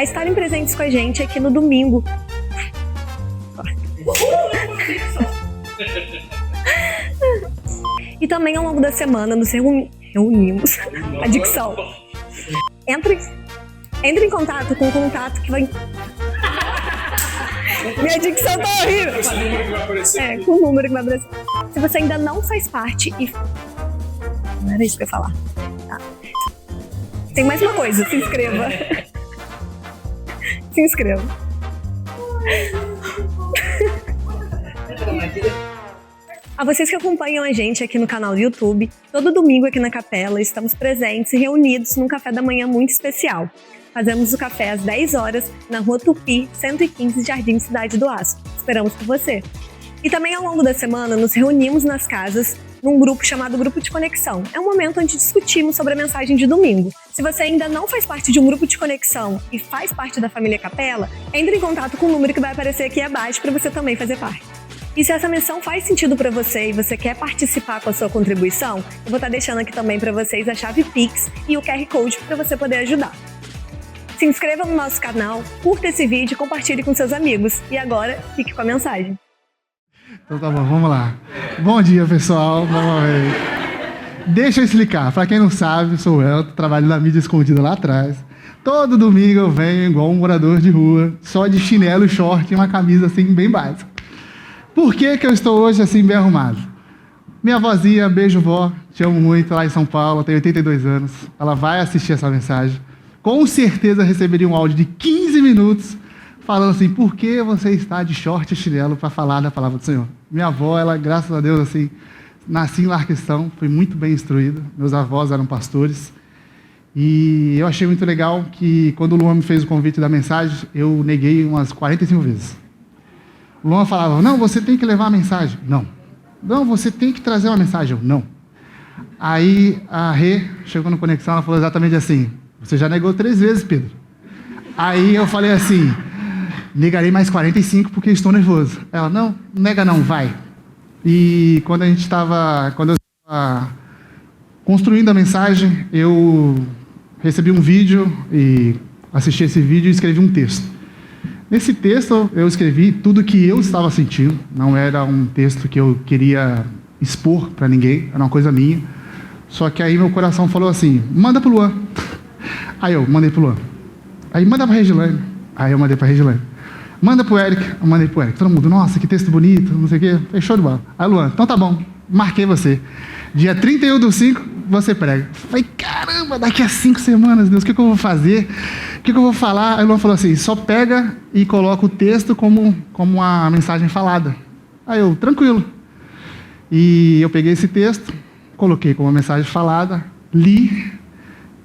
a estarem presentes com a gente aqui no domingo. E também ao longo da semana nos reunimos. A dicção. Entre em contato com o contato que vai... Minha dicção tá horrível. Com o número que vai aparecer. Se você ainda não faz parte e... Não era isso que eu ia falar. Tá. Tem mais uma coisa, se inscreva. Se inscreva. A vocês que acompanham a gente aqui no canal do YouTube, todo domingo aqui na capela estamos presentes e reunidos num café da manhã muito especial. Fazemos o café às 10 horas na Rua Tupi, 115, Jardim Cidade do Aço. Esperamos por você. E também ao longo da semana nos reunimos nas casas num grupo chamado Grupo de Conexão. É um momento onde discutimos sobre a mensagem de domingo. Se você ainda não faz parte de um grupo de conexão e faz parte da família Capela, entre em contato com o número que vai aparecer aqui abaixo para você também fazer parte. E se essa missão faz sentido para você e você quer participar com a sua contribuição, eu vou estar deixando aqui também para vocês a chave Pix e o QR Code para você poder ajudar. Se inscreva no nosso canal, curta esse vídeo e compartilhe com seus amigos. E agora, fique com a mensagem. Então tá bom, vamos lá. Bom dia, pessoal. Vamos ver. Deixa eu explicar. Para quem não sabe, sou eu, trabalho na mídia escondida lá atrás. Todo domingo eu venho igual um morador de rua, só de chinelo, short e uma camisa assim bem básica. Por que eu estou hoje assim bem arrumado? Minha vozinha, beijo vó, te amo muito, lá em São Paulo, tem 82 anos. Ela vai assistir essa mensagem. Com certeza receberia um áudio de 15 minutos falando assim, por que você está de short e chinelo para falar da palavra do Senhor? Minha avó, ela, graças a Deus, assim, nasci em lar cristão, fui muito bem instruída, meus avós eram pastores, e eu achei muito legal que quando o Luan me fez o convite da mensagem, eu neguei umas 45 vezes. O Luan falava, não, você tem que levar a mensagem. Não. Não, você tem que trazer uma mensagem. Eu, não. Aí a Rê chegou no Conexão, ela falou exatamente assim, você já negou 3 vezes, Pedro. Aí eu falei assim, negarei mais 45 porque estou nervoso. Ela, não, nega não, vai. E quando eu estava construindo a mensagem, eu recebi um vídeo e assisti esse vídeo e escrevi um texto. Nesse texto eu escrevi tudo que eu estava sentindo, não era um texto que eu queria expor para ninguém, era uma coisa minha. Só que aí meu coração falou assim, manda pro Luan. Aí eu mandei pro Luan. Aí manda pra Regilane. Aí eu mandei pra Regilane. Manda pro Eric. Eu mandei pro Eric. Todo mundo, nossa, que texto bonito, não sei o quê. Fechou de bola. Aí Luan, então tá bom, marquei você. Dia 31/5, você prega. Falei, caramba, daqui a 5 semanas, Deus, o que eu vou fazer? O que eu vou falar? Aí o Luan falou assim, só pega e coloca o texto como uma mensagem falada. Aí eu, tranquilo. E eu peguei esse texto, coloquei como uma mensagem falada, li,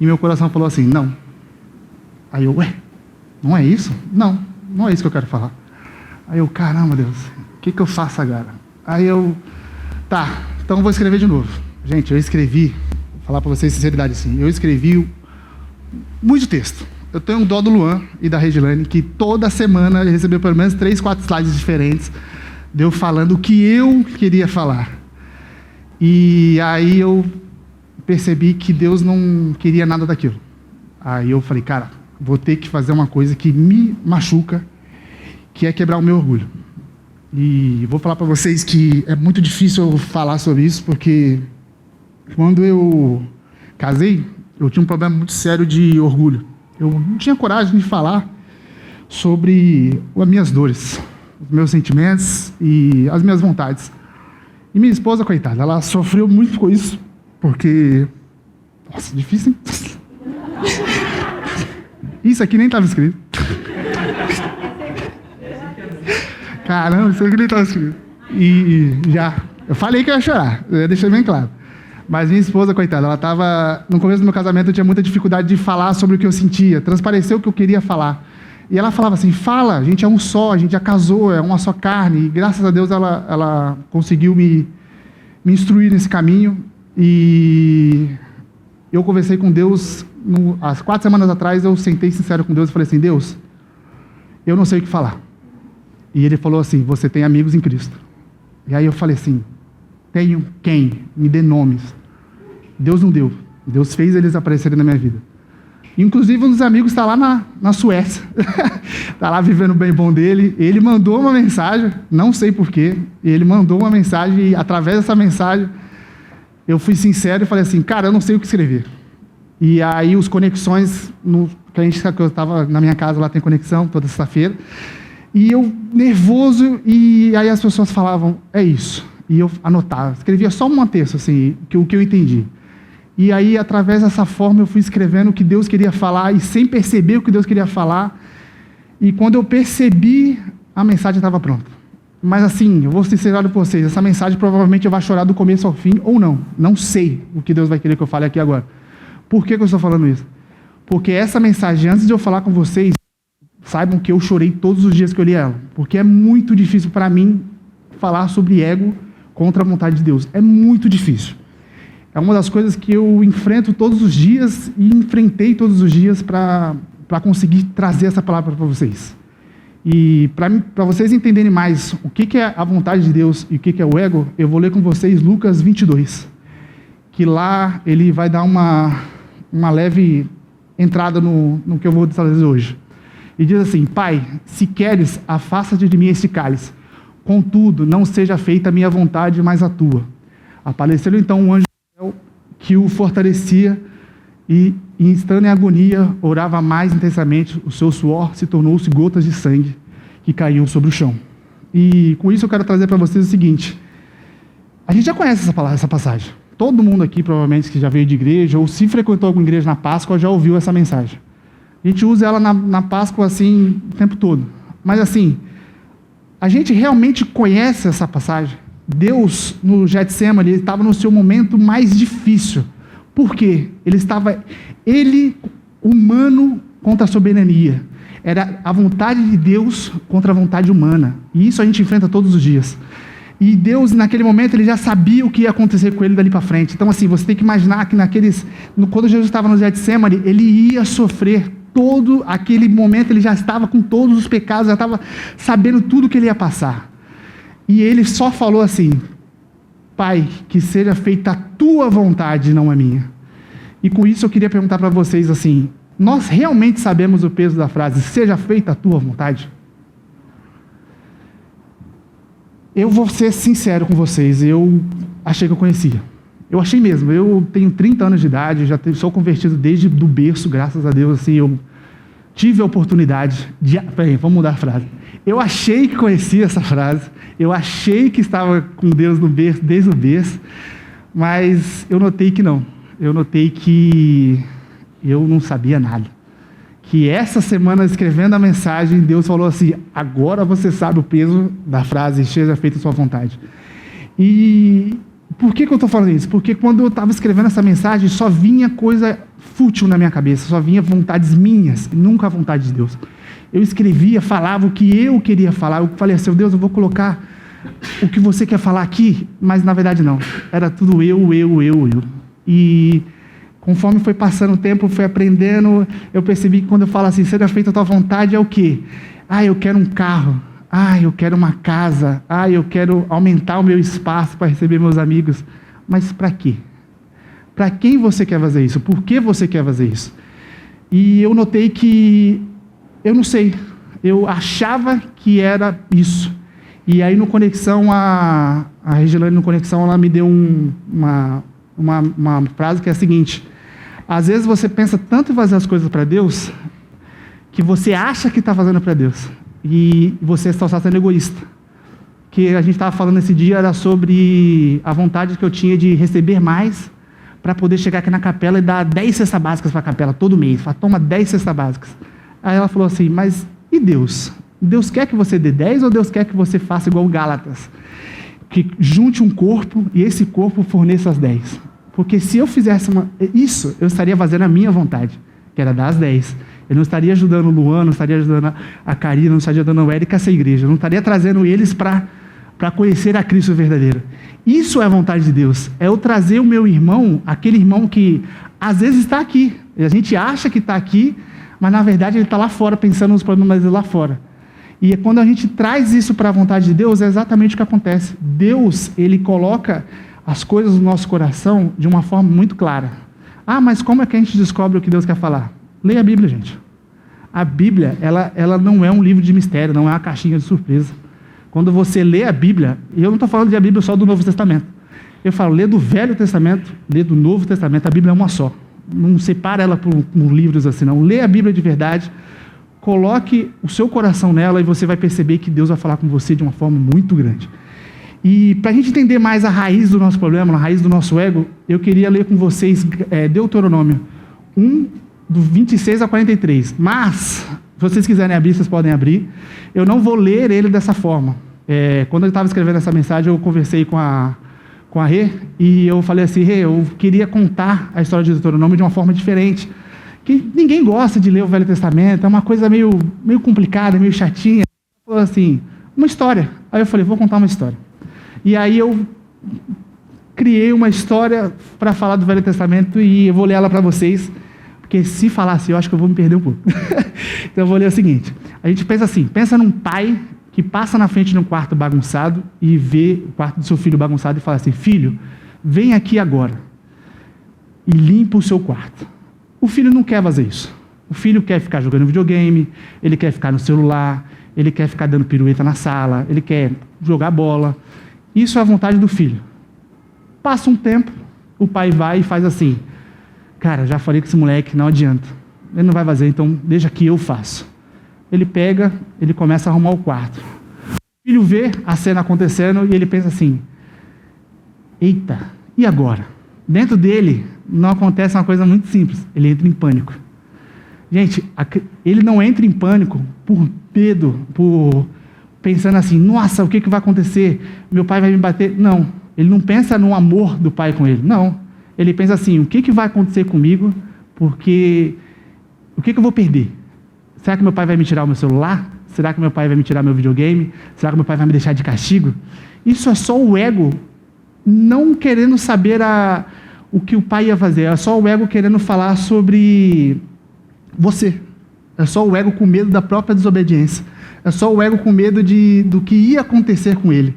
e meu coração falou assim, não. Aí eu, ué, não é isso? Não, não é isso que eu quero falar. Aí eu, caramba, Deus, o que eu faço agora? Aí eu, tá, então eu vou escrever de novo. Gente, eu escrevi, vou falar para vocês sinceridade assim, eu escrevi muito texto. Eu tenho um dó do Luan e da Regilane, que toda semana ele recebeu pelo menos 3, 4 slides diferentes, de eu falando o que eu queria falar. E aí eu percebi que Deus não queria nada daquilo. Aí eu falei, cara, vou ter que fazer uma coisa que me machuca, que é quebrar o meu orgulho. E vou falar para vocês que é muito difícil eu falar sobre isso, porque quando eu casei, eu tinha um problema muito sério de orgulho. Eu não tinha coragem de falar sobre as minhas dores, os meus sentimentos e as minhas vontades. E minha esposa, coitada, ela sofreu muito com isso, porque... Nossa, difícil, hein? Isso aqui nem estava escrito. Caramba, isso aqui nem estava escrito. E já... Eu falei que eu ia chorar, eu ia deixar bem claro. Mas minha esposa, coitada, ela estava... No começo do meu casamento, eu tinha muita dificuldade de falar sobre o que eu sentia, transparecer o que eu queria falar. E ela falava assim, fala, a gente é um só, a gente já casou, é uma só carne. E graças a Deus ela conseguiu me instruir nesse caminho. E eu conversei com Deus, há 4 semanas atrás, eu sentei sincero com Deus e falei assim, Deus, eu não sei o que falar. E ele falou assim, você tem amigos em Cristo. E aí eu falei assim, tenho quem? Me dê nomes. Deus não deu. Deus fez eles aparecerem na minha vida. Inclusive, um dos amigos está lá na Suécia, está lá vivendo o bem bom dele. Ele mandou uma mensagem, não sei porquê, ele mandou uma mensagem e, através dessa mensagem, eu fui sincero e falei assim, cara, eu não sei o que escrever. E aí, os conexões, que eu estava na minha casa, lá tem conexão, toda sexta-feira, e eu, nervoso, e aí as pessoas falavam, é isso. E eu anotava, escrevia só um texto, assim, o que eu entendi. E aí, através dessa forma, eu fui escrevendo o que Deus queria falar, e sem perceber o que Deus queria falar. E quando eu percebi, a mensagem estava pronta. Mas assim, eu vou ser sincero com vocês, essa mensagem provavelmente eu vou chorar do começo ao fim, ou não. Não sei o que Deus vai querer que eu fale aqui agora. Por que eu estou falando isso? Porque essa mensagem, antes de eu falar com vocês, saibam que eu chorei todos os dias que eu li ela. Porque é muito difícil para mim falar sobre ego contra a vontade de Deus. É muito difícil. É uma das coisas que eu enfrento todos os dias e enfrentei todos os dias para conseguir trazer essa palavra para vocês. E para vocês entenderem mais o que é a vontade de Deus e o que é o ego, eu vou ler com vocês Lucas 22, que lá ele vai dar uma leve entrada no que eu vou trazer hoje. E diz assim, Pai, se queres, afasta-te de mim este cálice. Contudo, não seja feita a minha vontade, mas a tua. Apareceu-lhe então um anjo que o fortalecia e, estando em agonia, orava mais intensamente, o seu suor se tornou-se gotas de sangue que caíam sobre o chão. E com isso eu quero trazer para vocês o seguinte, a gente já conhece essa passagem, todo mundo aqui provavelmente que já veio de igreja, ou se frequentou alguma igreja na Páscoa, já ouviu essa mensagem. A gente usa ela na Páscoa assim, o tempo todo, mas assim, a gente realmente conhece essa passagem? Deus, no Getsemane, ele estava no seu momento mais difícil. Por quê? Ele, humano contra a soberania. Era a vontade de Deus contra a vontade humana. E isso a gente enfrenta todos os dias. E Deus, naquele momento, ele já sabia o que ia acontecer com ele dali para frente. Então, assim, você tem que imaginar que quando Jesus estava no Getsemane, ele ia sofrer todo aquele momento, ele já estava com todos os pecados, já estava sabendo tudo que ele ia passar. E ele só falou assim, Pai, que seja feita a tua vontade, não a minha. E com isso eu queria perguntar para vocês assim, nós realmente sabemos o peso da frase, seja feita a tua vontade? Eu vou ser sincero com vocês, eu achei que eu conhecia. Eu achei mesmo, eu tenho 30 anos de idade, sou convertido desde do berço, graças a Deus, assim, eu tive a oportunidade de... Peraí, vamos mudar a frase. Eu achei que conhecia essa frase, eu achei que estava com Deus no berço, desde o berço, mas eu notei que não. Eu notei que eu não sabia nada. Que essa semana, escrevendo a mensagem, Deus falou assim, agora você sabe o peso da frase, seja feita a sua vontade. E por que eu estou falando isso? Porque quando eu estava escrevendo essa mensagem, só vinha coisa fútil na minha cabeça, só vinha vontades minhas, nunca a vontade de Deus. Eu escrevia, falava o que eu queria falar, eu falei assim, Deus, eu vou colocar o que você quer falar aqui, mas na verdade não, era tudo eu. E conforme foi passando o tempo, fui aprendendo, eu percebi que quando eu falo assim, seja feita a tua vontade, é o quê? Eu quero um carro, eu quero uma casa, eu quero aumentar o meu espaço para receber meus amigos, mas para quê? Para quem você quer fazer isso? Por que você quer fazer isso? E eu notei que, eu não sei, eu achava que era isso. E aí no Conexão, a Regilane no Conexão, ela me deu uma frase que é a seguinte, às vezes você pensa tanto em fazer as coisas para Deus, que você acha que está fazendo para Deus, e você está sendo egoísta. Que a gente estava falando esse dia, era sobre a vontade que eu tinha de receber mais, para poder chegar aqui na capela e dar 10 cestas básicas para a capela, todo mês. Fala, toma 10 cestas básicas. Aí ela falou assim, mas e Deus? Deus quer que você dê 10 ou Deus quer que você faça igual o Gálatas? Que junte um corpo e esse corpo forneça as 10. Porque se eu fizesse isso, eu estaria fazendo a minha vontade, que era dar as 10. Eu não estaria ajudando o Luan, não estaria ajudando a Karina, não estaria ajudando a Érica a essa igreja. Eu não estaria trazendo eles para conhecer a Cristo verdadeiro. Isso é a vontade de Deus. É eu trazer o meu irmão, aquele irmão que às vezes está aqui. E a gente acha que está aqui, mas na verdade ele está lá fora, pensando nos problemas dele lá fora. E quando a gente traz isso para a vontade de Deus, é exatamente o que acontece. Deus, ele coloca as coisas no nosso coração de uma forma muito clara. Mas como é que a gente descobre o que Deus quer falar? Leia a Bíblia, gente. A Bíblia, ela não é um livro de mistério, não é uma caixinha de surpresa. Quando você lê a Bíblia, e eu não estou falando de a Bíblia só do Novo Testamento, eu falo, lê do Velho Testamento, lê do Novo Testamento, a Bíblia é uma só. Não separa ela por livros assim, não. Lê a Bíblia de verdade, coloque o seu coração nela e você vai perceber que Deus vai falar com você de uma forma muito grande. E para a gente entender mais a raiz do nosso problema, a raiz do nosso ego, eu queria ler com vocês Deuteronômio 1, do 26 a 43. Mas, se vocês quiserem abrir, vocês podem abrir. Eu não vou ler ele dessa forma. Quando eu estava escrevendo essa mensagem, eu conversei com a Rê, e eu falei assim, Rê, eu queria contar a história de Deuteronômio de uma forma diferente. Que ninguém gosta de ler o Velho Testamento, é uma coisa meio complicada, meio chatinha. Ela falou assim, uma história. Aí eu falei, vou contar uma história. E aí eu criei uma história para falar do Velho Testamento e eu vou ler ela para vocês, porque se falar assim, eu acho que eu vou me perder um pouco. Então eu vou ler o seguinte, a gente pensa assim, pensa num pai que passa na frente de um quarto bagunçado e vê o quarto do seu filho bagunçado e fala assim, filho, vem aqui agora e limpa o seu quarto. O filho não quer fazer isso. O filho quer ficar jogando videogame, ele quer ficar no celular, ele quer ficar dando pirueta na sala, ele quer jogar bola. Isso é a vontade do filho. Passa um tempo, o pai vai e faz assim, cara, já falei com esse moleque, não adianta. Ele não vai fazer, então deixa que eu faço. Ele pega, ele começa a arrumar o quarto. O filho vê a cena acontecendo e ele pensa assim, eita, e agora? Dentro dele não acontece uma coisa muito simples, ele entra em pânico. Gente, ele não entra em pânico por medo, pensando assim, nossa, o que vai acontecer? Meu pai vai me bater? Não, ele não pensa no amor do pai com ele, não. Ele pensa assim, o que vai acontecer comigo? Porque o que eu vou perder? Será que meu pai vai me tirar o meu celular? Será que meu pai vai me tirar meu videogame? Será que meu pai vai me deixar de castigo? Isso é só o ego não querendo saber o que o pai ia fazer. É só o ego querendo falar sobre você. É só o ego com medo da própria desobediência. É só o ego com medo do que ia acontecer com ele.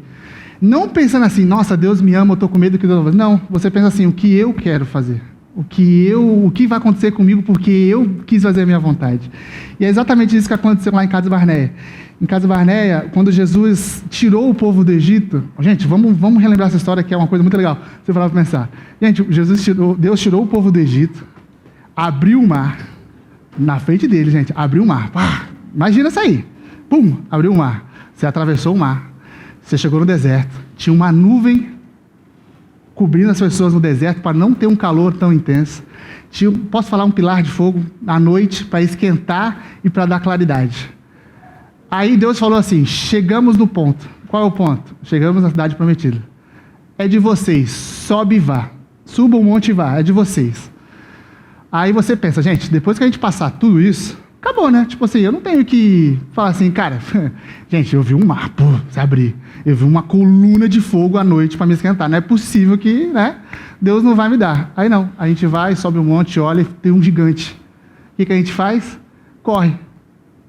Não pensando assim, nossa, Deus me ama, eu estou com medo do que Deus vai fazer. Não, você pensa assim, o que eu quero fazer. O que vai acontecer comigo porque eu quis fazer a minha vontade. E é exatamente isso que aconteceu lá em Cades Barneia. Em Cades Barneia, quando Jesus tirou o povo do Egito, gente, vamos relembrar essa história que é uma coisa muito legal, você parar para pensar. Gente, Deus tirou o povo do Egito, abriu o mar, na frente dele, gente, abriu o mar. Pá, imagina isso aí. Pum, abriu o mar. Você atravessou o mar, você chegou no deserto, tinha uma nuvem cobrindo as pessoas no deserto para não ter um calor tão intenso. Posso falar, um pilar de fogo à noite para esquentar e para dar claridade. Aí Deus falou assim, chegamos no ponto. Qual é o ponto? Chegamos na cidade prometida. É de vocês, sobe e vá. Suba o monte e vá, é de vocês. Aí você pensa, gente, depois que a gente passar tudo isso, acabou, né? Tipo assim, eu não tenho que falar assim, cara, gente, eu vi um mar, se abrir. Eu vi uma coluna de fogo à noite para me esquentar. Não é possível que, né? Deus não vai me dar. Aí não, a gente vai, sobe o monte, olha, tem um gigante. O que a gente faz? Corre.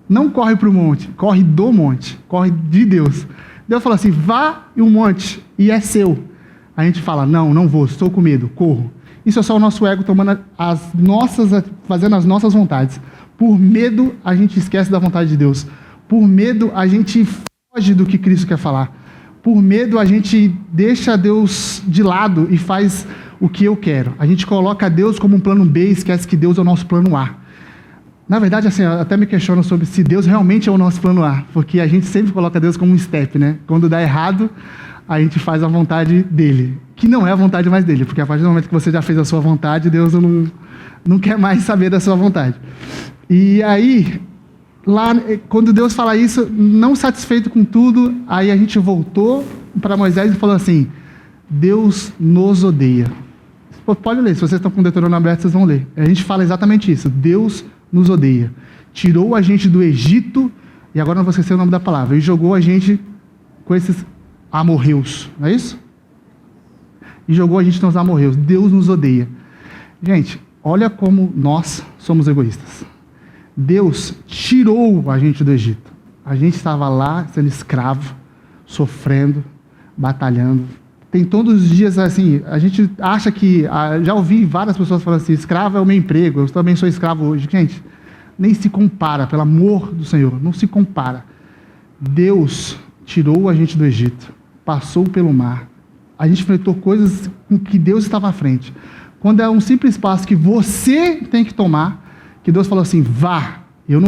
Não corre para o monte, corre do monte, corre de Deus. Deus fala assim, vá e um monte, e é seu. A gente fala, não vou, estou com medo, corro. Isso é só o nosso ego tomando fazendo as nossas vontades. Por medo, a gente esquece da vontade de Deus. Por medo, a gente foge do que Cristo quer falar. Por medo, a gente deixa Deus de lado e faz o que eu quero. A gente coloca Deus como um plano B e esquece que Deus é o nosso plano A. Na verdade, assim, eu até me questiono sobre se Deus realmente é o nosso plano A, porque a gente sempre coloca Deus como um step, né? Quando dá errado, a gente faz a vontade dele, que não é a vontade mais dele, porque a partir do momento que você já fez a sua vontade, Deus não quer mais saber da sua vontade. E aí, lá, quando Deus fala isso, não satisfeito com tudo, aí a gente voltou para Moisés e falou assim, Deus nos odeia. Pode ler, se vocês estão com o Deuteronômio aberto, vocês vão ler. A gente fala exatamente isso, Deus nos odeia. Tirou a gente do Egito, e agora não vou esquecer o nome da palavra, e jogou a gente com esses amorreus, não é isso? E jogou a gente nos amorreus. Deus nos odeia. Gente, olha como nós somos egoístas. Deus tirou a gente do Egito. A gente estava lá sendo escravo, sofrendo, batalhando, tem todos os dias, assim, a gente acha que... já ouvi várias pessoas falando assim, escravo é o meu emprego, eu também sou escravo hoje. Gente, nem se compara, pelo amor do Senhor, não se compara. Deus tirou a gente do Egito, passou pelo mar, a gente enfrentou coisas com que Deus estava à frente. Quando é um simples passo que você tem que tomar, que Deus falou assim, vá, eu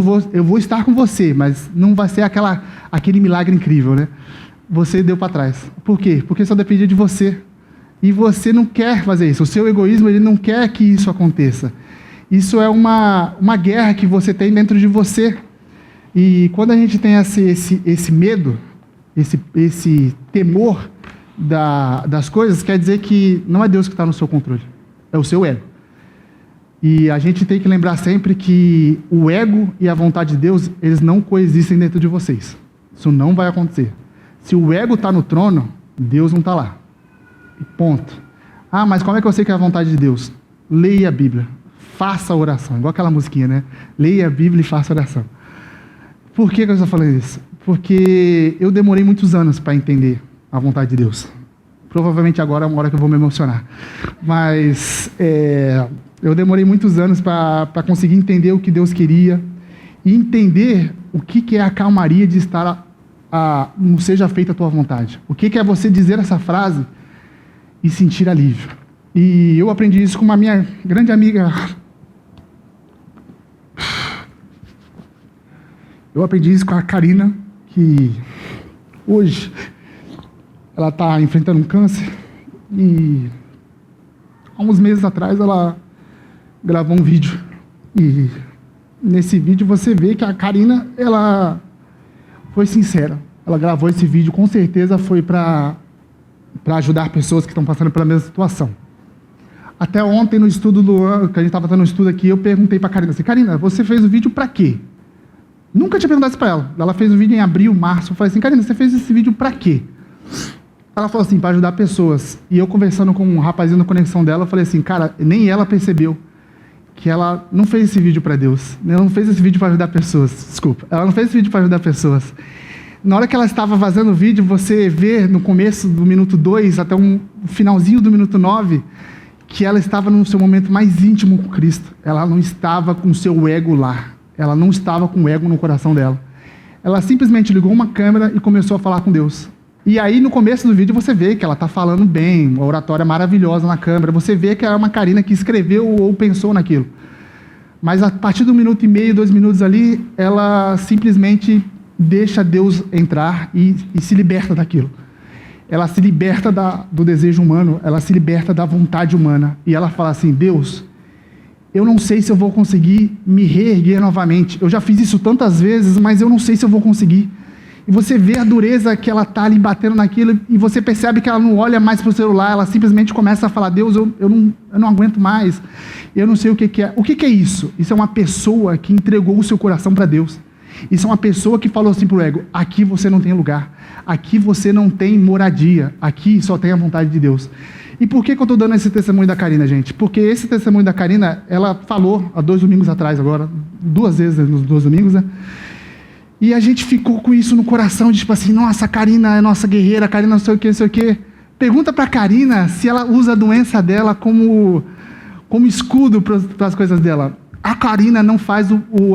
vou estar com você, mas não vai ser aquele milagre incrível, né? Você deu para trás. Por quê? Porque só dependia de você. E você não quer fazer isso. O seu egoísmo, ele não quer que isso aconteça. Isso é uma guerra que você tem dentro de você. E quando a gente tem esse medo, esse temor das coisas, quer dizer que não é Deus que está no seu controle. É o seu ego. E a gente tem que lembrar sempre que o ego e a vontade de Deus, eles não coexistem dentro de vocês. Isso não vai acontecer. Se o ego está no trono, Deus não está lá. E ponto. Ah, mas como é que eu sei que é a vontade de Deus? Leia a Bíblia. Faça a oração. Igual aquela musiquinha, né? Leia a Bíblia e faça a oração. Por que eu estou falando isso? Porque eu demorei muitos anos para entender a vontade de Deus. Provavelmente agora é uma hora que eu vou me emocionar. Mas eu demorei muitos anos para conseguir entender o que Deus queria e entender o que é a calmaria de estar não seja feita a tua vontade. O que é você dizer essa frase e sentir alívio. E eu aprendi isso com uma minha grande amiga. Eu aprendi isso com a Karina, que hoje ela está enfrentando um câncer e há uns meses atrás ela gravou um vídeo. E nesse vídeo você vê que a Karina, ela foi sincera. Ela gravou esse vídeo, com certeza foi para ajudar pessoas que estão passando pela mesma situação. Até ontem, no estudo que a gente estava fazendo um estudo aqui, eu perguntei para a Karina assim, Karina, você fez o vídeo para quê? Nunca tinha perguntado isso para ela. Ela fez o vídeo em abril, março. Eu falei assim, Karina, você fez esse vídeo para quê? Ela falou assim, para ajudar pessoas. E eu conversando com um rapazinho na conexão dela, eu falei assim, cara, nem ela percebeu que ela não fez esse vídeo para Deus. Ela não fez esse vídeo para ajudar pessoas. Desculpa. Ela não fez esse vídeo para ajudar pessoas. Na hora que ela estava vazando o vídeo, você vê no começo do minuto 2 até um finalzinho do minuto 9 que ela estava no seu momento mais íntimo com Cristo. Ela não estava com o seu ego lá. Ela não estava com o ego no coração dela. Ela simplesmente ligou uma câmera e começou a falar com Deus. E aí, no começo do vídeo, você vê que ela está falando bem, uma oratória maravilhosa na câmera. Você vê que é uma Karina que escreveu ou pensou naquilo. Mas a partir do minuto e meio, 2 minutos ali, ela simplesmente deixa Deus entrar e se liberta daquilo. Ela se liberta do desejo humano, ela se liberta da vontade humana. E ela fala assim, Deus, eu não sei se eu vou conseguir me reerguer novamente. Eu já fiz isso tantas vezes, mas eu não sei se eu vou conseguir. E você vê a dureza que ela está ali batendo naquilo, e você percebe que ela não olha mais para o celular, ela simplesmente começa a falar, Deus, eu não aguento mais, eu não sei o que é. O que é isso? Isso é uma pessoa que entregou o seu coração para Deus. Isso é uma pessoa que falou assim para o ego, aqui você não tem lugar, aqui você não tem moradia, aqui só tem a vontade de Deus. E por que eu estou dando esse testemunho da Karina, gente? Porque esse testemunho da Karina, ela falou há 2 domingos atrás agora, 2 vezes nos 2 domingos, né? E a gente ficou com isso no coração, de tipo assim, nossa, a Karina é nossa guerreira, a Karina não sei o que, não sei o que. Pergunta para a Karina se ela usa a doença dela como escudo para as coisas dela. A Karina não faz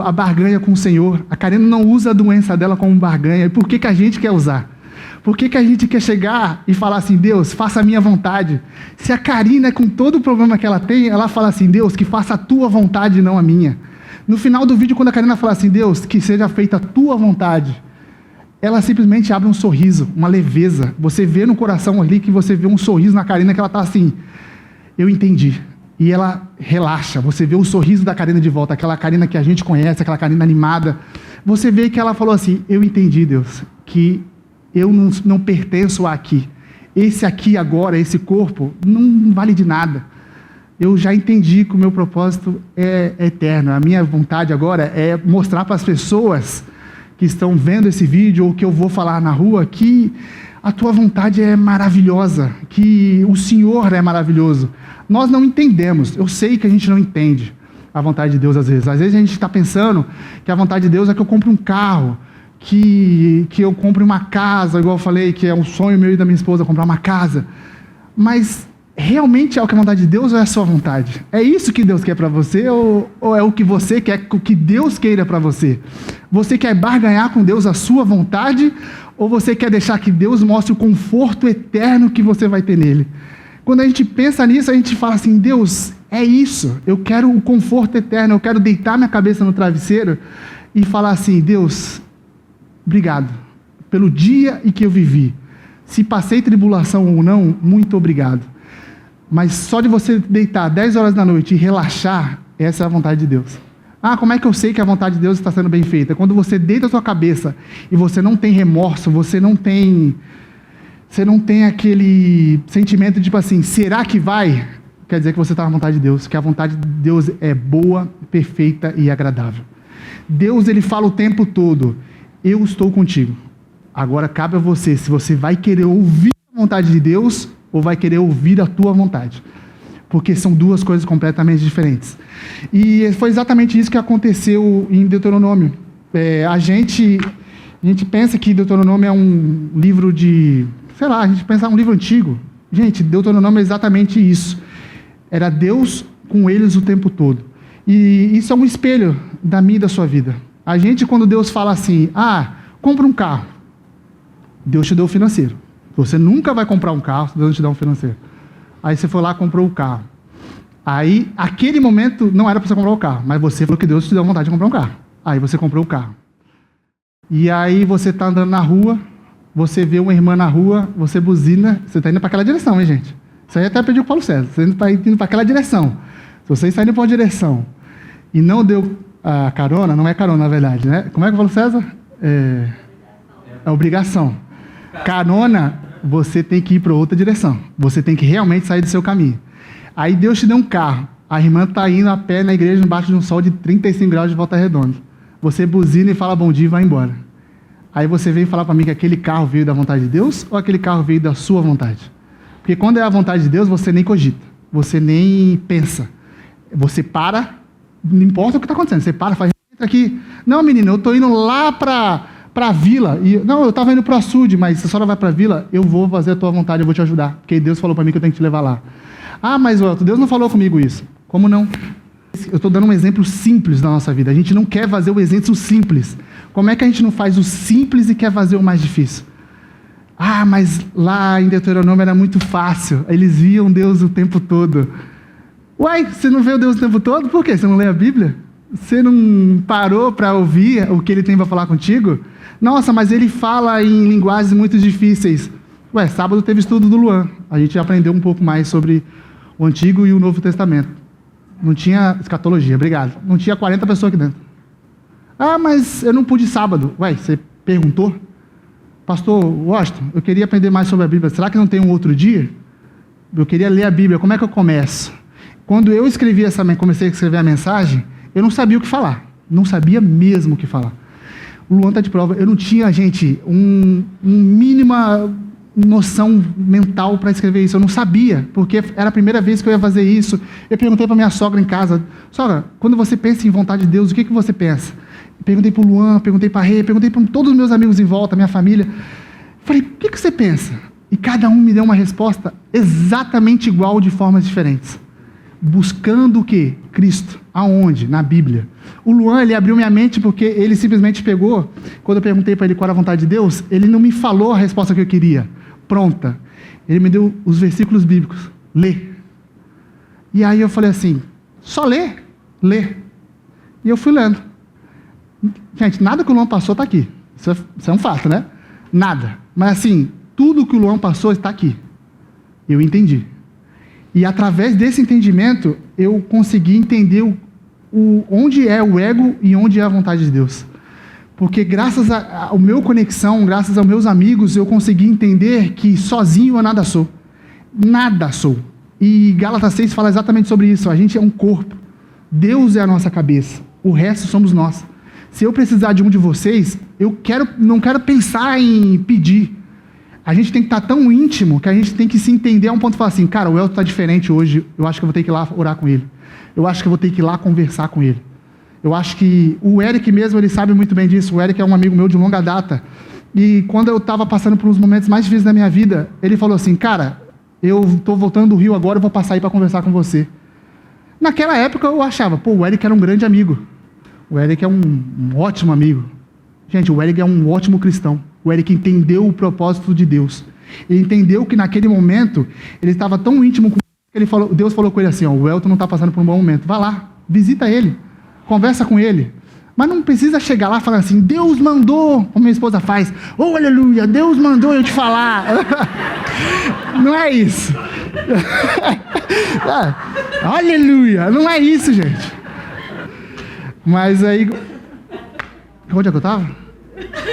a barganha com o Senhor. A Karina não usa a doença dela como barganha. E por que a gente quer usar? Por que a gente quer chegar e falar assim, Deus, faça a minha vontade? Se a Karina, com todo o problema que ela tem, ela fala assim, Deus, que faça a tua vontade e não a minha. No final do vídeo, quando a Karina fala assim, Deus, que seja feita a tua vontade, ela simplesmente abre um sorriso, uma leveza. Você vê no coração ali que você vê um sorriso na Karina, que ela está assim, eu entendi. E ela relaxa, você vê o sorriso da Karina de volta, aquela Karina que a gente conhece, aquela Karina animada. Você vê que ela falou assim, eu entendi, Deus, que eu não pertenço aqui. Esse aqui agora, esse corpo, não vale de nada. Eu já entendi que o meu propósito é eterno. A minha vontade agora é mostrar para as pessoas que estão vendo esse vídeo ou que eu vou falar na rua que a tua vontade é maravilhosa, que o Senhor é maravilhoso. Nós não entendemos, eu sei que a gente não entende a vontade de Deus às vezes. Às vezes a gente está pensando que a vontade de Deus é que eu compre um carro, que eu compre uma casa, igual eu falei, que é um sonho meu e da minha esposa, comprar uma casa. mas realmente é o que é a vontade de Deus ou é a sua vontade? É isso que Deus quer para você ou é o que você quer que Deus queira para você? Você quer barganhar com Deus a sua vontade ou você quer deixar que Deus mostre o conforto eterno que você vai ter nele? Quando a gente pensa nisso, a gente fala assim, Deus, é isso, eu quero o conforto eterno, eu quero deitar minha cabeça no travesseiro e falar assim, Deus, obrigado pelo dia em que eu vivi. Se passei tribulação ou não, muito obrigado. Mas só de você deitar 10 horas da noite e relaxar, essa é a vontade de Deus. Ah, como é que eu sei que a vontade de Deus está sendo bem feita? Quando você deita a sua cabeça e você não tem remorso, você não tem aquele sentimento de tipo assim, será que vai? Quer dizer que você está na vontade de Deus, que a vontade de Deus é boa, perfeita e agradável. Deus, ele fala o tempo todo, eu estou contigo. Agora cabe a você, se você vai querer ouvir a vontade de Deus ou vai querer ouvir a tua vontade. Porque são duas coisas completamente diferentes. E foi exatamente isso que aconteceu em Deuteronômio. A gente pensa que Deuteronômio é um livro de... Sei lá, a gente pensa um livro antigo. Gente, Deuteronômio é exatamente isso. Era Deus com eles o tempo todo. E isso é um espelho da minha e da sua vida. A gente, quando Deus fala assim, compra um carro. Deus te deu o financeiro. Você nunca vai comprar um carro se Deus não te dá um financeiro. Aí você foi lá e comprou o carro. Aí, aquele momento, não era para você comprar o carro, mas você falou que Deus te deu vontade de comprar um carro. Aí você comprou o carro. E aí você está andando na rua, você vê uma irmã na rua, você buzina, você está indo para aquela direção, hein, gente? Isso aí até pediu o Paulo César, você está indo para aquela direção. Se você está indo para uma direção e não deu a carona, não é carona na verdade, né? Como é que o Paulo César? É obrigação. Carona, você tem que ir para outra direção. Você tem que realmente sair do seu caminho. Aí Deus te deu um carro. A irmã está indo a pé na igreja embaixo de um sol de 35 graus de Volta Redonda. Você buzina e fala bom dia e vai embora. Aí você vem falar para mim que aquele carro veio da vontade de Deus ou aquele carro veio da sua vontade? Porque quando é a vontade de Deus, você nem cogita. Você nem pensa. Você para, não importa o que está acontecendo. Você para e fala, entra aqui. Não, menina, eu estou indo lá para a vila, não, eu estava indo para o açude, mas se a senhora vai para a vila, eu vou fazer a tua vontade, eu vou te ajudar, porque Deus falou para mim que eu tenho que te levar lá. Mas Deus não falou comigo isso. Como não? Eu estou dando um exemplo simples da nossa vida, a gente não quer fazer o exemplo simples. Como é que a gente não faz o simples e quer fazer o mais difícil? Mas lá em Deuteronômio era muito fácil, eles viam Deus o tempo todo. Uai, você não vê o Deus o tempo todo? Por quê? Você não lê a Bíblia? Você não parou para ouvir o que ele tem para falar contigo? Nossa, mas ele fala em linguagens muito difíceis. Sábado teve estudo do Luan. A gente aprendeu um pouco mais sobre o Antigo e o Novo Testamento. Não tinha escatologia, obrigado. Não tinha 40 pessoas aqui dentro. Mas eu não pude sábado. Você perguntou? Pastor Washington, eu queria aprender mais sobre a Bíblia. Será que não tem um outro dia? Eu queria ler a Bíblia. Como é que eu começo? Quando eu comecei a escrever a mensagem, eu não sabia o que falar. Não sabia mesmo o que falar. O Luan está de prova. Eu não tinha, gente, mínima noção mental para escrever isso. Eu não sabia, porque era a primeira vez que eu ia fazer isso. Eu perguntei para minha sogra em casa, sogra, quando você pensa em vontade de Deus, o que você pensa? Perguntei para o Luan, perguntei para a Rê, perguntei para todos os meus amigos em volta, minha família. Falei, o que você pensa? E cada um me deu uma resposta exatamente igual, de formas diferentes. Buscando o quê? Cristo. Aonde? Na Bíblia. O Luan, ele abriu minha mente porque ele simplesmente pegou, quando eu perguntei para ele qual era a vontade de Deus, ele não me falou a resposta que eu queria, pronta. Ele me deu os versículos bíblicos. Lê. E aí eu falei assim, só lê? Lê. E eu fui lendo. Gente, nada que o Luan passou está aqui. Isso é um fato, né? Nada. Mas assim, tudo que o Luan passou está aqui. Eu entendi. E através desse entendimento, eu consegui entender onde é o ego e onde é a vontade de Deus. Porque graças ao meu conexão, graças aos meus amigos, eu consegui entender que sozinho eu nada sou. Nada sou. E Gálatas 6 fala exatamente sobre isso. A gente é um corpo. Deus é a nossa cabeça. O resto somos nós. Se eu precisar de um de vocês, não quero pensar em pedir. A gente tem que estar tão íntimo que a gente tem que se entender a um ponto de falar assim, cara, o Elton está diferente hoje, eu acho que eu vou ter que ir lá orar com ele. Eu acho que eu vou ter que ir lá conversar com ele. Eu acho que o Eric mesmo, ele sabe muito bem disso. O Eric é um amigo meu de longa data. E quando eu estava passando por uns momentos mais difíceis da minha vida, ele falou assim, cara, eu estou voltando do Rio agora, eu vou passar aí para conversar com você. Naquela época eu achava, pô, o Eric era um grande amigo. O Eric é um ótimo amigo. Gente, o Eric é um ótimo cristão. O Eric entendeu o propósito de Deus. Ele entendeu que naquele momento, ele estava tão íntimo com Deus, que Deus falou com ele assim, ó, o Elton não está passando por um bom momento. Vai lá, visita ele, conversa com ele. Mas não precisa chegar lá falando assim, Deus mandou, como minha esposa faz. Oh, aleluia, Deus mandou eu te falar. Não é isso. Aleluia, não é isso, gente. Mas aí... Onde é que eu estava?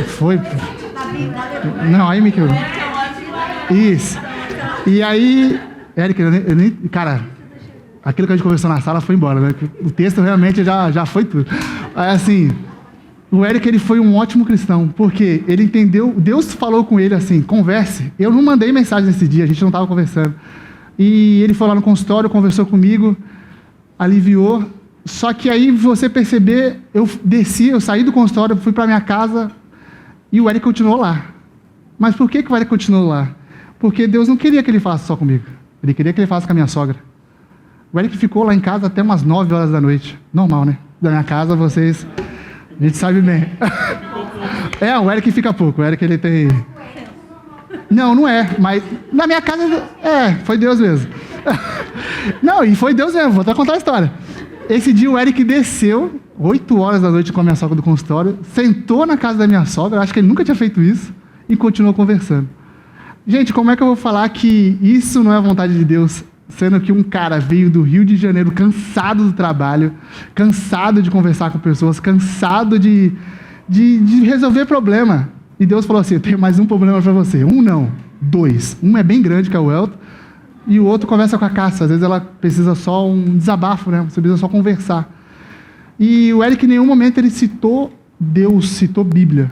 Foi... Não, aí me quebrou. Isso. E aí, Eric, cara, aquilo que a gente conversou na sala foi embora, né? O texto realmente já foi tudo. Assim, o Eric, ele foi um ótimo cristão, porque ele entendeu, Deus falou com ele assim, converse. Eu não mandei mensagem nesse dia, a gente não estava conversando. E ele foi lá no consultório, conversou comigo, aliviou. Só que aí você perceber, eu saí do consultório, fui para minha casa e o Eric continuou lá. Mas por que o Eric continuou lá? Porque Deus não queria que ele faça só comigo. Ele queria que ele faça com a minha sogra. O Eric ficou lá em casa até umas 9 horas da noite. Normal, né? Da minha casa, vocês... A gente sabe bem. O Eric fica pouco. O Eric, ele tem... Não é. Mas na minha casa... foi Deus mesmo. Não, e foi Deus mesmo. Vou até contar a história. Esse dia o Eric desceu, 8 horas da noite com a minha sogra do consultório, sentou na casa da minha sogra, acho que ele nunca tinha feito isso, e continuou conversando. Gente, como é que eu vou falar que isso não é a vontade de Deus, sendo que um cara veio do Rio de Janeiro cansado do trabalho, cansado de conversar com pessoas, cansado de resolver problema. E Deus falou assim, eu tenho mais um problema para você. Um não, 2. Um é bem grande, que é o Elton, e o outro conversa com a Cássia. Às vezes ela precisa só um desabafo, né? Você precisa só conversar. E o Eric, em nenhum momento, ele citou Deus, citou Bíblia.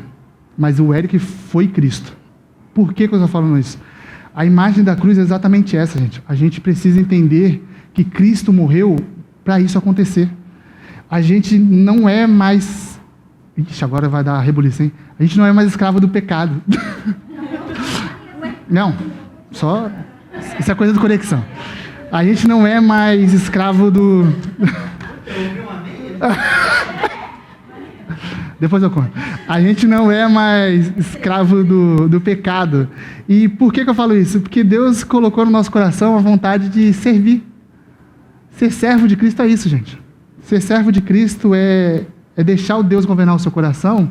Mas o Eric foi Cristo. Por que eu estou falando isso? A imagem da cruz é exatamente essa, gente. A gente precisa entender que Cristo morreu para isso acontecer. A gente não é mais... Ixi, agora vai dar rebuliço, hein? A gente não é mais escravo do pecado. Não, só... Isso é coisa de conexão. A gente não é mais escravo do... Depois eu conto. A gente não é mais escravo do pecado. E por que eu falo isso? Porque Deus colocou no nosso coração a vontade de servir. Ser servo de Cristo é isso, gente. Ser servo de Cristo é deixar o Deus governar o seu coração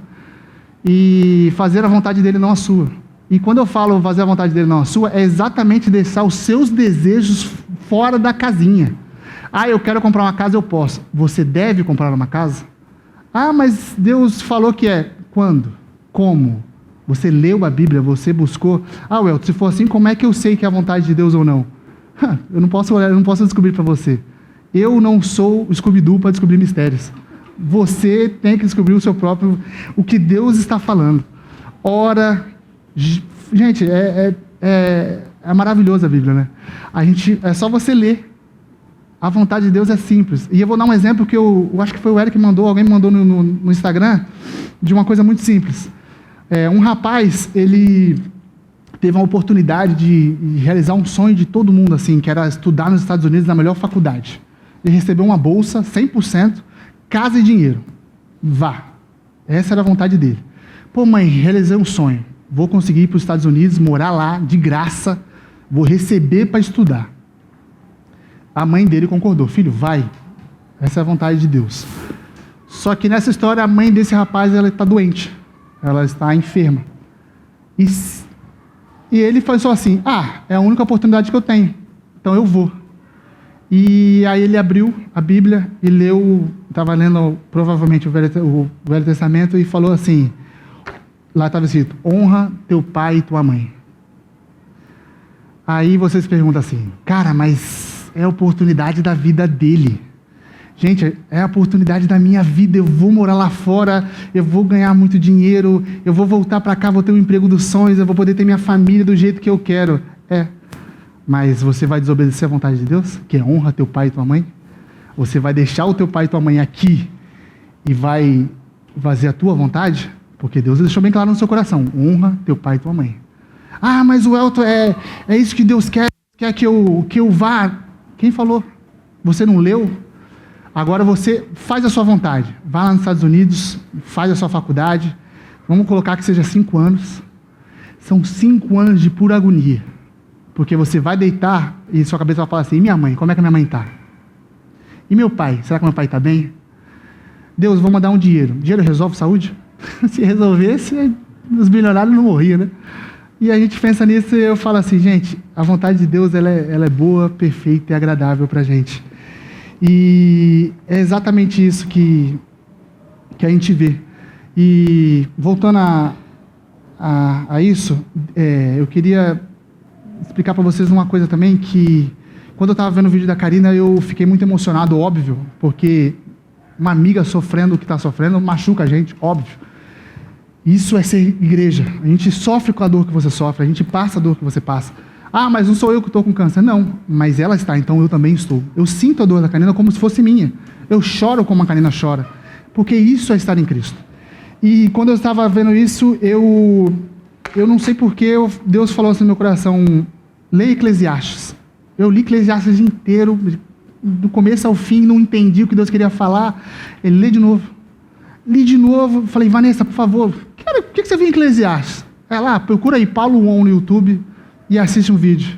e fazer a vontade dele, não a sua. E quando eu falo fazer a vontade dele, não a sua, é exatamente deixar os seus desejos fora da casinha. Eu quero comprar uma casa, eu posso. Você deve comprar uma casa? Mas Deus falou que é. Quando? Como? Você leu a Bíblia, você buscou. Welton, se for assim, como é que eu sei que é a vontade de Deus ou não? Eu não posso olhar, eu não posso descobrir para você. Eu não sou o Scooby-Doo para descobrir mistérios. Você tem que descobrir o que Deus está falando. Ora, gente, é maravilhosa a Bíblia, né? É só você ler. A vontade de Deus é simples. E eu vou dar um exemplo que eu acho que foi o Eric que mandou, alguém me mandou no Instagram, de uma coisa muito simples. Um rapaz, ele teve a oportunidade de realizar um sonho de todo mundo, assim, que era estudar nos Estados Unidos na melhor faculdade. Ele recebeu uma bolsa, 100%, casa e dinheiro. Vá. Essa era a vontade dele. Pô, mãe, realizei um sonho. Vou conseguir ir para os Estados Unidos, morar lá, de graça, vou receber para estudar. A mãe dele concordou. Filho, vai. Essa é a vontade de Deus. Só que nessa história, a mãe desse rapaz, ela está doente. Ela está enferma. E ele pensou assim, é a única oportunidade que eu tenho. Então eu vou. E aí ele abriu a Bíblia e leu, estava lendo provavelmente o Velho Testamento e falou assim, lá estava escrito, honra teu pai e tua mãe. Aí vocês perguntam assim, cara, mas é a oportunidade da vida dele. Gente, é a oportunidade da minha vida, eu vou morar lá fora, eu vou ganhar muito dinheiro, eu vou voltar para cá, vou ter um emprego dos sonhos, eu vou poder ter minha família do jeito que eu quero. Mas você vai desobedecer à vontade de Deus, que é honra teu pai e tua mãe? Você vai deixar o teu pai e tua mãe aqui e vai fazer a tua vontade? Porque Deus deixou bem claro no seu coração, honra teu pai e tua mãe. Mas o Elton, é isso que Deus quer Quer que eu vá? Quem falou? Você não leu? Agora você faz a sua vontade. Vá lá nos Estados Unidos, faz a sua faculdade. Vamos colocar que seja 5 anos. São 5 anos de pura agonia. Porque você vai deitar e sua cabeça vai falar assim, e minha mãe? Como é que a minha mãe está? E meu pai? Será que meu pai está bem? Deus, vou mandar um dinheiro. Dinheiro resolve saúde? Se resolvesse, os bilionários não morriam, né? E a gente pensa nisso e eu falo assim, gente, a vontade de Deus ela é boa, perfeita e agradável para a gente. E é exatamente isso que a gente vê. E voltando a isso, eu queria explicar para vocês uma coisa também, que quando eu estava vendo o vídeo da Karina, eu fiquei muito emocionado, óbvio, porque uma amiga sofrendo o que está sofrendo machuca a gente, óbvio. Isso é ser igreja. A gente sofre com a dor que você sofre, a gente passa a dor que você passa. Ah, mas não sou eu que estou com câncer. Não, mas ela está, então eu também estou. Eu sinto a dor da Karina como se fosse minha. Eu choro como a Karina chora, porque isso é estar em Cristo. E quando eu estava vendo isso, eu não sei porquê, Deus falou assim no meu coração, leia Eclesiastes. Eu li Eclesiastes inteiro, do começo ao fim, não entendi o que Deus queria falar. Ele lê de novo. Li de novo, falei, Vanessa, por favor, cara, por que você viu em Eclesiastes? Vai lá, procura aí Paulo On no YouTube e assiste um vídeo.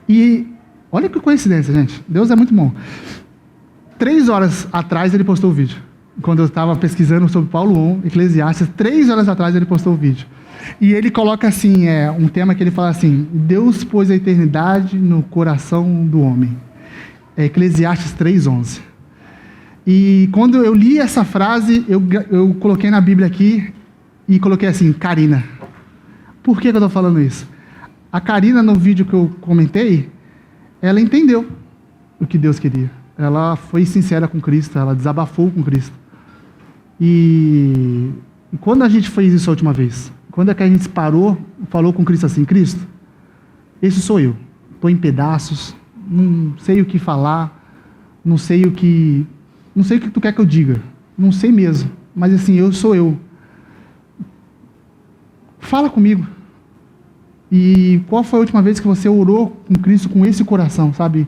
E olha que coincidência, gente. Deus é muito bom. 3 horas atrás ele postou o vídeo. Quando eu estava pesquisando sobre Paulo On, Eclesiastes, 3 horas atrás ele postou o vídeo. E ele coloca assim, um tema que ele fala assim, Deus pôs a eternidade no coração do homem. É Eclesiastes 3:11. E quando eu li essa frase, eu coloquei na Bíblia aqui e coloquei assim, Karina. Por que eu estou falando isso? A Karina, no vídeo que eu comentei, ela entendeu o que Deus queria. Ela foi sincera com Cristo, ela desabafou com Cristo. E quando a gente fez isso a última vez? Quando é que a gente parou, falou com Cristo assim, Cristo, esse sou eu. Estou em pedaços, não sei o que falar, não sei o que tu quer que eu diga. Não sei mesmo, mas assim, eu sou eu. Fala comigo. E qual foi a última vez que você orou com Cristo com esse coração, sabe?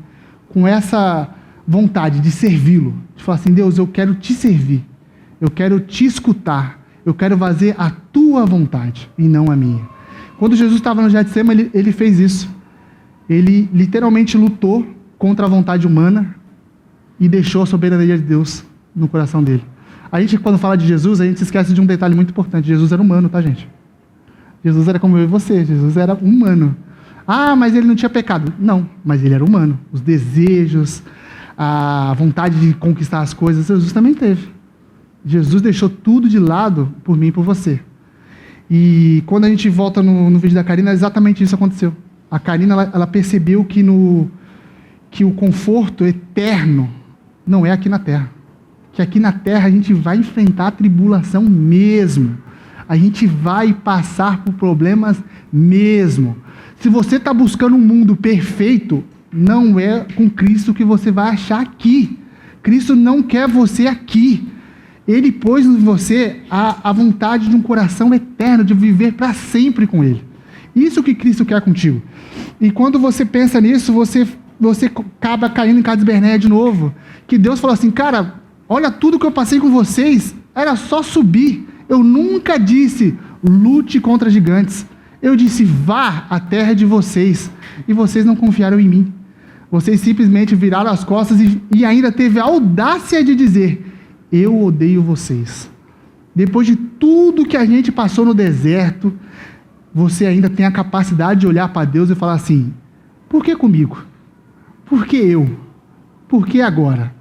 Com essa vontade de servi-lo. De falar assim, Deus, eu quero te servir. Eu quero te escutar. Eu quero fazer a tua vontade e não a minha. Quando Jesus estava no Getsemane, ele fez isso. Ele literalmente lutou contra a vontade humana e deixou a soberania de Deus no coração dele. A gente, quando fala de Jesus, a gente se esquece de um detalhe muito importante. Jesus era humano, tá, gente? Jesus era como eu e você. Jesus era humano. Ah, mas ele não tinha pecado. Não, mas ele era humano. Os desejos, a vontade de conquistar as coisas, Jesus também teve. Jesus deixou tudo de lado por mim e por você. E quando a gente volta no vídeo da Karina, exatamente isso aconteceu. A Karina, ela percebeu que o conforto eterno não é aqui na Terra. Que aqui na Terra a gente vai enfrentar a tribulação mesmo. A gente vai passar por problemas mesmo. Se você está buscando um mundo perfeito, não é com Cristo que você vai achar aqui. Cristo não quer você aqui. Ele pôs em você a vontade de um coração eterno, de viver para sempre com Ele. Isso que Cristo quer contigo. E quando você pensa nisso, você acaba caindo em Cadisbernéia de novo. Que Deus falou assim, cara, olha tudo que eu passei com vocês, era só subir. Eu nunca disse, lute contra gigantes. Eu disse, vá à terra de vocês. E vocês não confiaram em mim. Vocês simplesmente viraram as costas e ainda teve a audácia de dizer, eu odeio vocês. Depois de tudo que a gente passou no deserto, você ainda tem a capacidade de olhar para Deus e falar assim, por que comigo? Por que eu? Por que agora?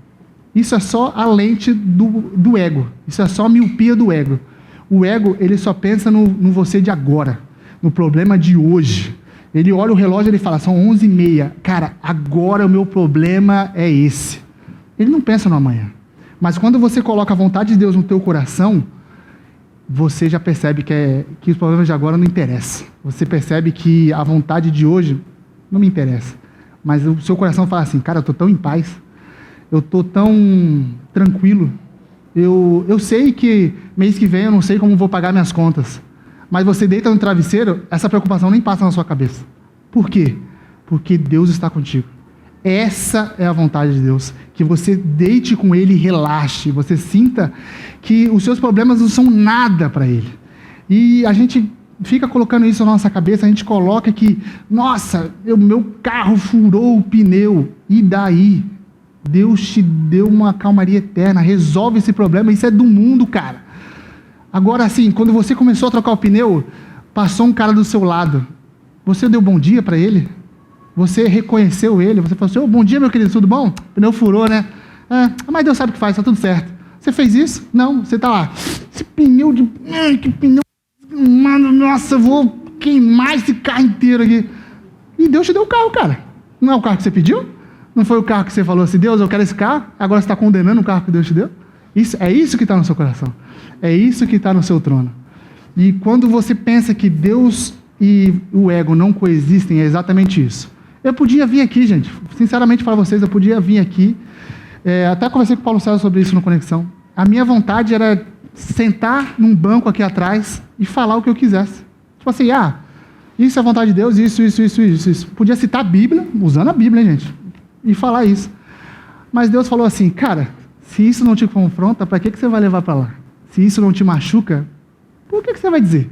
Isso é só a lente do ego. Isso é só a miopia do ego. O ego, ele só pensa no você de agora, no problema de hoje. Ele olha o relógio e ele fala, são 11h30. Cara, agora o meu problema é esse. Ele não pensa no amanhã. Mas quando você coloca a vontade de Deus no teu coração, você já percebe que os problemas de agora não interessam. Você percebe que a vontade de hoje não me interessa. Mas o seu coração fala assim, cara, eu estou tão em paz, eu estou tão tranquilo, eu sei que mês que vem eu não sei como vou pagar minhas contas, mas você deita no travesseiro, essa preocupação nem passa na sua cabeça. Por quê? porque Deus está contigo. Essa é a vontade de Deus, que você deite com Ele e relaxe, você sinta que os seus problemas não são nada para Ele. E a gente fica colocando isso na nossa cabeça, a gente coloca que, nossa, meu carro furou o pneu, e daí? Deus te deu uma calmaria eterna, resolve esse problema, isso é do mundo, cara. Agora, assim, quando você começou a trocar o pneu, passou um cara do seu lado, você deu bom dia para ele? Você reconheceu ele? Você falou assim, bom dia, meu querido, tudo bom? O pneu furou, né? Mas Deus sabe o que faz, tá tudo certo. Você fez isso? Não, você tá lá. Esse pneu de... que pneu... Mano, nossa, eu vou queimar esse carro inteiro aqui. E Deus te deu o carro, cara. Não é o carro que você pediu? Não foi o carro que você falou assim, Deus, eu quero esse carro. Agora você está condenando o carro que Deus te deu? É isso que está no seu coração. É isso que está no seu trono. E quando você pensa que Deus e o ego não coexistem, é exatamente isso. Eu podia vir aqui, gente, sinceramente para vocês, eu podia vir aqui, até conversei com o Paulo César sobre isso no Conexão. A minha vontade era sentar num banco aqui atrás e falar o que eu quisesse. Tipo assim, isso é a vontade de Deus, isso. Podia citar a Bíblia, usando a Bíblia, hein, gente, e falar isso. Mas Deus falou assim, cara, se isso não te confronta, para que você vai levar para lá? Se isso não te machuca, por que você vai dizer?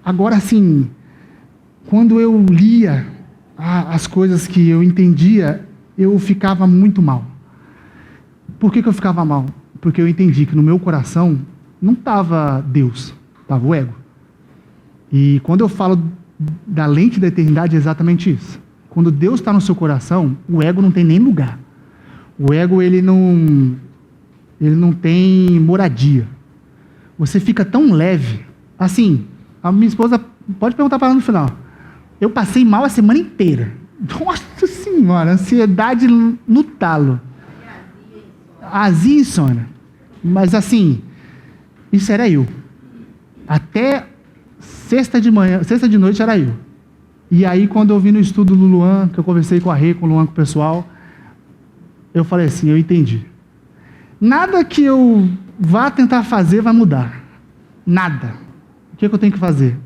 Agora, assim, quando eu lia as coisas que eu entendia, eu ficava muito mal. Por que eu ficava mal? Porque eu entendi que no meu coração não estava Deus, estava o ego. E quando eu falo da lente da eternidade, é exatamente isso. Quando Deus está no seu coração, o ego não tem nem lugar. O ego, ele não tem moradia. Você fica tão leve. Assim, a minha esposa pode perguntar para ela no final. Eu passei mal a semana inteira. Nossa Senhora, ansiedade no talo. Azia e insônia. Mas assim, isso era eu. Até sexta de noite era eu. E aí, quando eu vi no estudo do Luan, que eu conversei com a Rê, com o Luan, com o pessoal, eu falei assim, eu entendi. Nada que eu vá tentar fazer vai mudar. Nada. O que eu tenho que fazer?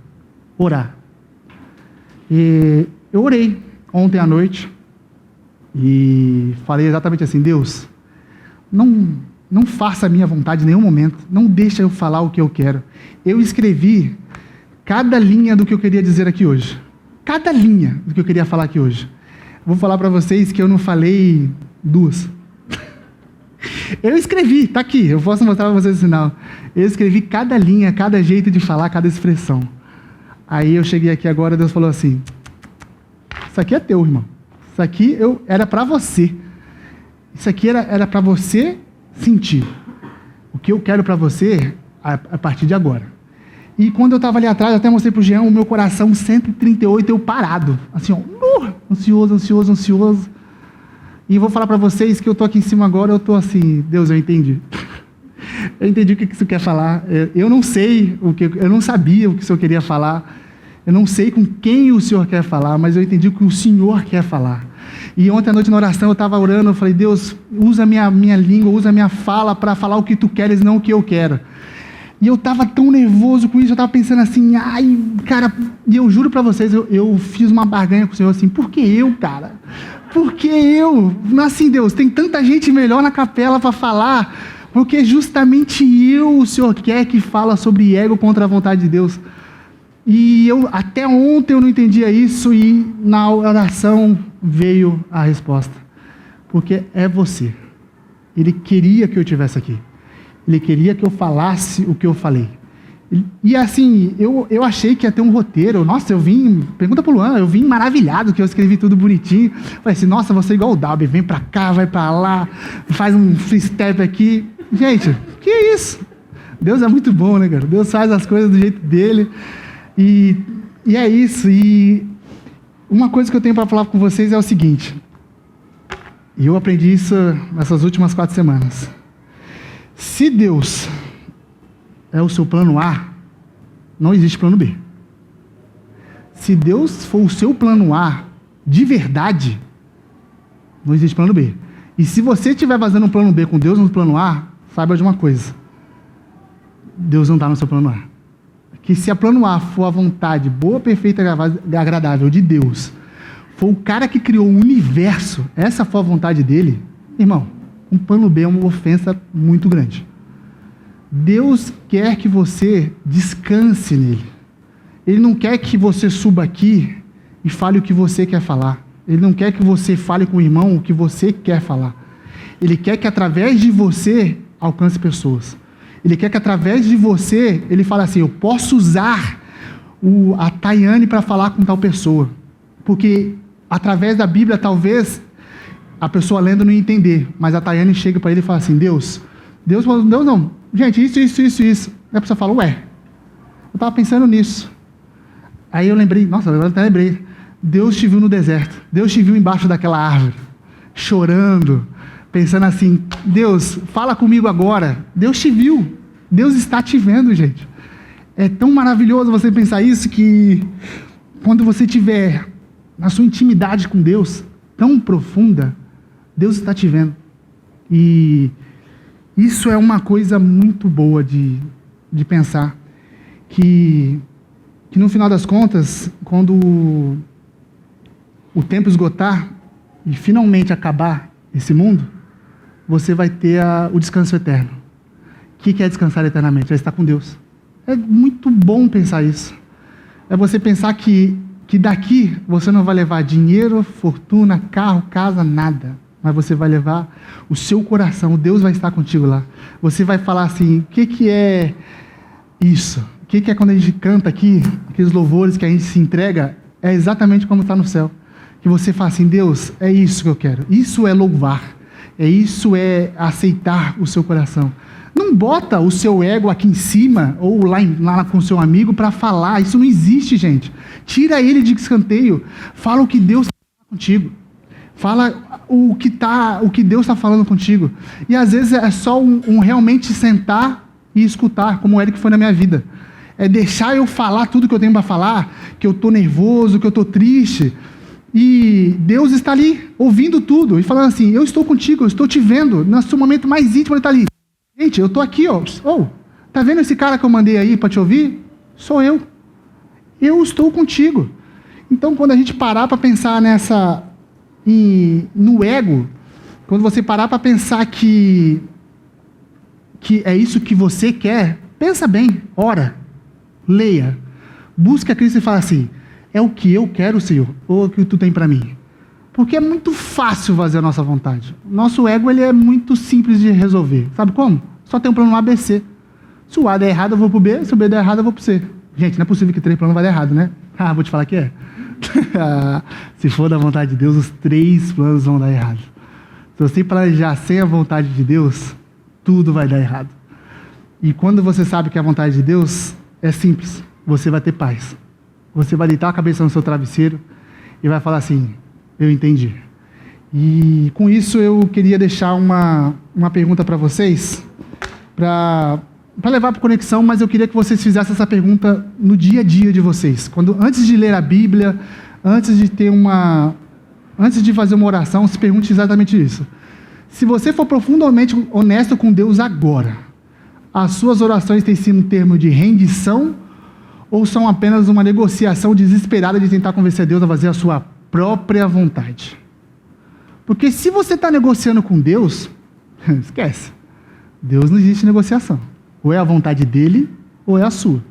Orar. E eu orei ontem à noite e falei exatamente assim, Deus, não faça a minha vontade em nenhum momento, não deixa eu falar o que eu quero. Eu escrevi cada linha do que eu queria dizer aqui hoje. Cada linha do que eu queria falar aqui hoje. Vou falar para vocês que eu não falei duas. Eu escrevi, tá aqui, eu posso mostrar para vocês o sinal. Eu escrevi cada linha, cada jeito de falar, cada expressão. Aí eu cheguei aqui agora, Deus falou assim, isso aqui é teu, irmão. Isso aqui era para você. Isso aqui era para você sentir. O que eu quero para você a partir de agora. E quando eu estava ali atrás, eu até mostrei para o Jean, o meu coração 138, eu parado. Assim, ansioso. E vou falar para vocês que eu estou aqui em cima agora, eu estou assim, Deus, eu entendi. Eu entendi o que isso quer falar. Eu não sei, eu não sabia o que o Senhor queria falar. Eu não sei com quem o Senhor quer falar, mas eu entendi o que o Senhor quer falar. E ontem à noite na oração eu estava orando, eu falei, Deus, usa a minha língua, usa a minha fala para falar o que Tu queres, não o que eu quero. E eu estava tão nervoso com isso, eu estava pensando assim, cara, e eu juro para vocês, eu fiz uma barganha com o Senhor assim, por que eu, cara? Por que eu? Assim, Deus, tem tanta gente melhor na capela para falar, porque justamente o Senhor quer que fala sobre ego contra a vontade de Deus. E até ontem eu não entendia isso, e na oração veio a resposta. Porque é você. Ele queria que eu estivesse aqui. Ele queria que eu falasse o que eu falei. E assim, eu achei que ia ter um roteiro. Nossa, pergunta pro Luan, eu vim maravilhado que eu escrevi tudo bonitinho. Falei assim, nossa, você é igual o Dalby, vem pra cá, vai pra lá, faz um freestyle aqui. Gente, que isso? Deus é muito bom, né, cara? Deus faz as coisas do jeito dele. E é isso. E uma coisa que eu tenho para falar com vocês é o seguinte. E eu aprendi isso nessas últimas 4 semanas. Se Deus é o seu plano A, não existe plano B. Se Deus for o seu plano A de verdade, não existe plano B. E se você estiver fazendo um plano B com Deus no plano A, saiba de uma coisa. Deus não está no seu plano A. Que se a plano A for a vontade boa, perfeita e agradável de Deus, foi o cara que criou o universo, essa foi a vontade dele, irmão, um plano B é uma ofensa muito grande. Deus quer que você descanse nele. Ele não quer que você suba aqui e fale o que você quer falar. Ele não quer que você fale com o irmão o que você quer falar. Ele quer que através de você alcance pessoas. Ele quer que através de você, ele fale assim, eu posso usar a Tayane para falar com tal pessoa. Porque através da Bíblia, talvez, a pessoa lendo não ia entender. Mas a Tayane chega para ele e fala assim, Deus não. Gente, isso. Aí a pessoa fala, ué, eu estava pensando nisso. Aí eu lembrei, nossa, eu até lembrei. Deus te viu no deserto. Deus te viu embaixo daquela árvore, chorando, pensando assim, Deus, fala comigo agora. Deus te viu. Deus está te vendo, gente. É tão maravilhoso você pensar isso, que quando você tiver na sua intimidade com Deus, tão profunda, Deus está te vendo. E isso é uma coisa muito boa de pensar, que no final das contas, quando o tempo esgotar e finalmente acabar esse mundo, você vai ter o descanso eterno. O que é descansar eternamente? É estar com Deus. É muito bom pensar isso. É você pensar que daqui você não vai levar dinheiro, fortuna, carro, casa, nada. Mas você vai levar o seu coração. Deus vai estar contigo lá. Você vai falar assim, o que é isso? O que é quando a gente canta aqui, aqueles louvores que a gente se entrega, é exatamente como está no céu. Que você fala assim, Deus, é isso que eu quero. Isso é louvar. Isso é aceitar o seu coração. Não bota o seu ego aqui em cima, ou lá com o seu amigo para falar. Isso não existe, gente. Tira ele de escanteio. Fala o que Deus está contigo. Fala o que Deus está falando contigo. E às vezes é só realmente sentar e escutar, como o Eric foi na minha vida. É deixar eu falar tudo que eu tenho para falar, que eu estou nervoso, que eu estou triste. E Deus está ali, ouvindo tudo, e falando assim, eu estou contigo, eu estou te vendo. No seu momento mais íntimo, ele está ali. Gente, eu estou aqui, ó. Tá vendo esse cara que eu mandei aí para te ouvir? Sou eu. Eu estou contigo. Então, quando a gente parar para pensar no ego, quando você parar para pensar que é isso que você quer, pensa bem, ora, leia, busca Cristo e fala assim, é o que eu quero, Senhor, ou o que tu tem para mim? Porque é muito fácil fazer a nossa vontade. Nosso ego, ele é muito simples de resolver. Sabe como? Só tem um plano ABC. Se o A der errado, eu vou pro B. Se o B der errado, eu vou pro C. Gente, não é possível que 3 planos vai dar errado, né? Vou te falar que é. Se for da vontade de Deus, os 3 planos vão dar errado. Se você planejar sem a vontade de Deus, tudo vai dar errado. E quando você sabe que é a vontade de Deus, é simples. Você vai ter paz. Você vai deitar a cabeça no seu travesseiro e vai falar assim, eu entendi. E com isso eu queria deixar uma pergunta para vocês, para levar para conexão, mas eu queria que vocês fizessem essa pergunta no dia a dia de vocês. Antes de ler a Bíblia, antes de fazer uma oração, se pergunte exatamente isso. Se você for profundamente honesto com Deus agora, as suas orações têm sido um termo de rendição ou são apenas uma negociação desesperada de tentar convencer Deus a fazer a sua própria vontade? Porque se você está negociando com Deus, esquece. Deus não existe negociação. Ou é a vontade dele, ou é a sua.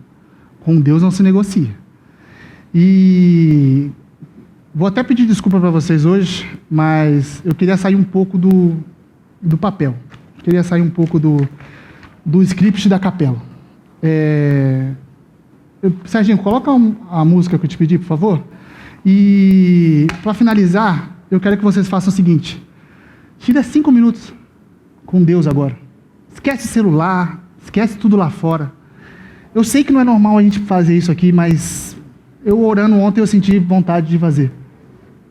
Com Deus não se negocia. E vou até pedir desculpa para vocês hoje, mas eu queria sair um pouco do papel. Queria sair um pouco do script da capela. Serginho, coloca a música que eu te pedi, por favor. E para finalizar, eu quero que vocês façam o seguinte. Tira 5 minutos com Deus agora. Esquece celular, esquece tudo lá fora. Eu sei que não é normal a gente fazer isso aqui, mas eu orando ontem eu senti vontade de fazer.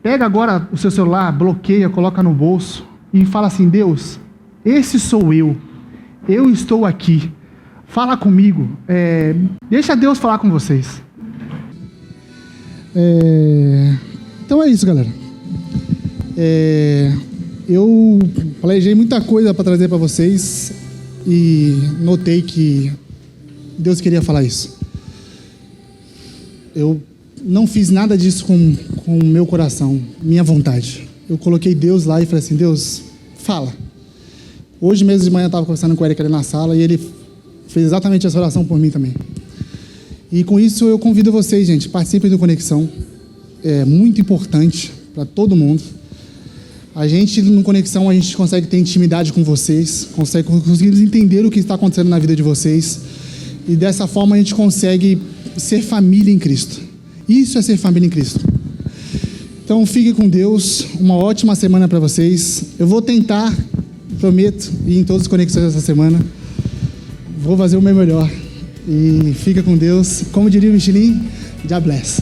Pega agora o seu celular, bloqueia, coloca no bolso e fala assim, Deus, esse sou eu estou aqui, fala comigo, deixa Deus falar com vocês. Então é isso, galera. Eu planejei muita coisa para trazer para vocês e notei que Deus queria falar isso. Eu não fiz nada disso com o meu coração, minha vontade. Eu coloquei Deus lá e falei assim, Deus, fala. Hoje mesmo de manhã eu estava conversando com o Eric ali na sala e ele fez exatamente essa oração por mim também. E com isso eu convido vocês, gente, participem do Conexão. É muito importante para todo mundo. A gente, no Conexão, a gente consegue ter intimidade com vocês, conseguimos entender o que está acontecendo na vida de vocês. E dessa forma a gente consegue ser família em Cristo. Isso é ser família em Cristo. Então fiquem com Deus, uma ótima semana para vocês. Eu vou tentar, prometo, ir em todas as conexões essa semana. Vou fazer o meu melhor. E fica com Deus. Como diria o Michelin, God bless.